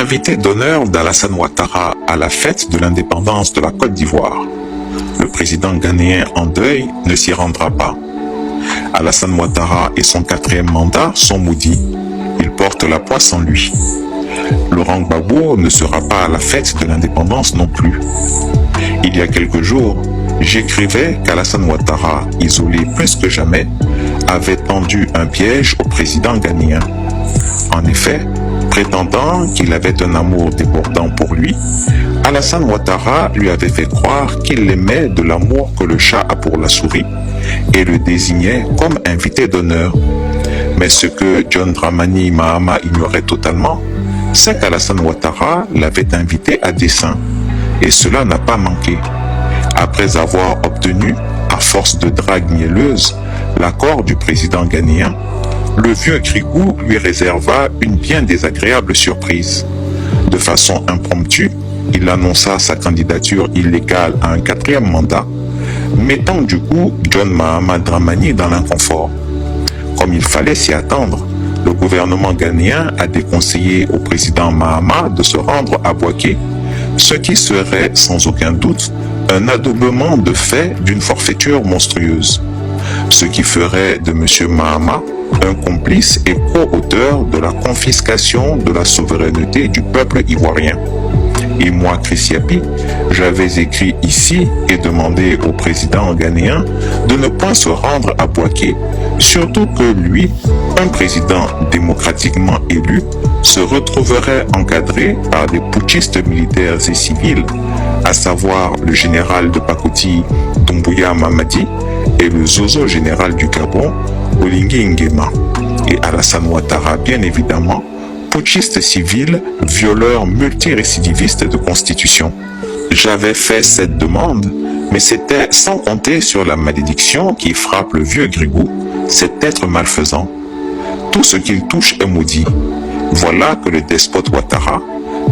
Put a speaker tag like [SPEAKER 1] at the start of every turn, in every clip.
[SPEAKER 1] invité d'honneur d'Alassane Ouattara à la fête de l'indépendance de la Côte d'Ivoire. Le président ghanéen en deuil ne s'y rendra pas. Alassane Ouattara et son 4e mandat sont maudits. Il porte la poisse en lui. Laurent Gbagbo ne sera pas à la fête de l'indépendance non plus. Il y a quelques jours, j'écrivais qu'Alassane Ouattara, isolé plus que jamais, avait tendu un piège au président ghanéen. En effet, prétendant qu'il avait un amour débordant pour lui, Alassane Ouattara lui avait fait croire qu'il l'aimait de l'amour que le chat a pour la souris et le désignait comme invité d'honneur. Mais ce que John Dramani Mahama ignorait totalement, c'est qu'Alassane Ouattara l'avait invité à dessein. Et cela n'a pas manqué. Après avoir obtenu, à force de drague mielleuse, l'accord du président ghanéen, le vieux Grigou lui réserva une bien désagréable surprise. De façon impromptue, il annonça sa candidature illégale à un 4e mandat, mettant du coup John Mahama Dramani dans l'inconfort. Comme il fallait s'y attendre, le gouvernement ghanéen a déconseillé au président Mahama de se rendre à Bouaké, ce qui serait sans aucun doute un adoubement de fait d'une forfaiture monstrueuse, ce qui ferait de M. Mahama un complice et co-auteur de la confiscation de la souveraineté du peuple ivoirien. Et moi, Chris Yapi, j'avais écrit ici et demandé au président ghanéen de ne pas se rendre à Bouaké, surtout que lui, un président démocratiquement élu, se retrouverait encadré par des putschistes militaires et civils, à savoir le général de Pakoti Doumbouya Mamadi et le zozo général du Gabon, Oligui Nguema, et Alassane Ouattara bien évidemment, putschiste civil, violeur multirécidiviste de constitution. J'avais fait cette demande, mais c'était sans compter sur la malédiction qui frappe le vieux Grigou, cet être malfaisant. Tout ce qu'il touche est maudit. Voilà que le despote Ouattara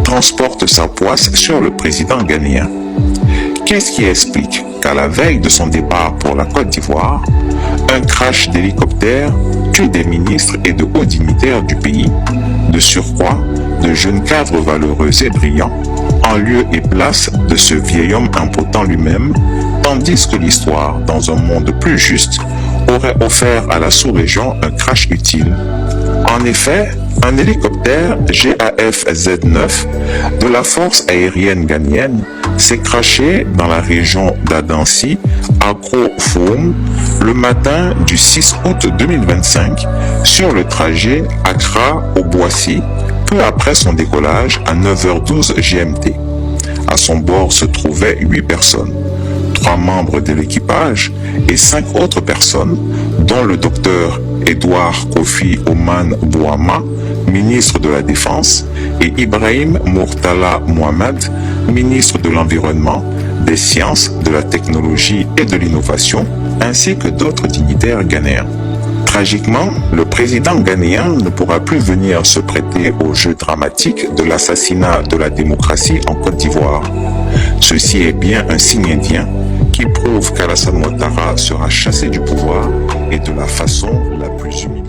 [SPEAKER 1] transporte sa poisse sur le président ghanéen. Qu'est-ce qui explique qu'à la veille de son départ pour la Côte d'Ivoire, un crash d'hélicoptère tue des ministres et de hauts dignitaires du pays, de surcroît de jeunes cadres valeureux et brillants, en lieu et place de ce vieil homme impotent lui-même, tandis que l'histoire, dans un monde plus juste, aurait offert à la sous-région un crash utile. En effet, un hélicoptère GAF Z9 de la force aérienne ghanéenne s'est crashé dans la région d'Adansi, à Kro-Foum, le matin du 6 août 2025 sur le trajet Accra-Obuasi, peu après son décollage à 9h12 GMT. À son bord se trouvaient 8 personnes, 3 membres de l'équipage et 5 autres personnes, dont le docteur Edouard Kofi Oman Bouama, ministre de la Défense, et Ibrahim Murtala Mohamed, ministre de l'Environnement, des Sciences, de la Technologie et de l'Innovation, ainsi que d'autres dignitaires ghanéens. Tragiquement, le président ghanéen ne pourra plus venir se prêter au jeu dramatique de l'assassinat de la démocratie en Côte d'Ivoire. Ceci est bien un signe indien qui prouve qu'Alassane Ouattara sera chassé du pouvoir et de la façon la plus humiliante.